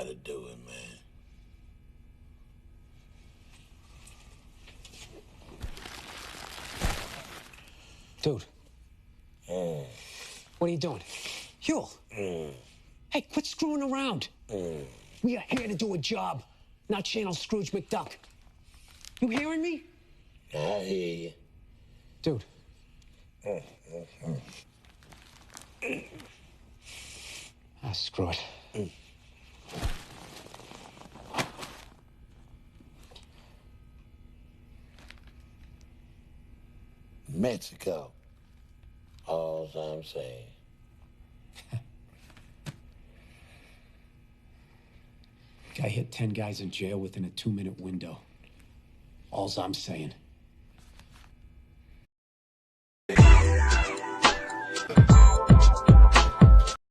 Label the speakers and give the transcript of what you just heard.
Speaker 1: gotta do it, man.
Speaker 2: Dude. What are you doing? Huel. Hey, quit screwing around. We are here to do a job, not channel Scrooge McDuck. You hearing me?
Speaker 1: I hear you.
Speaker 2: Dude. Ah, screw it.
Speaker 1: Mexico. All I'm saying.
Speaker 2: Guy hit 10 guys in jail within a 2-minute window. All's I'm saying.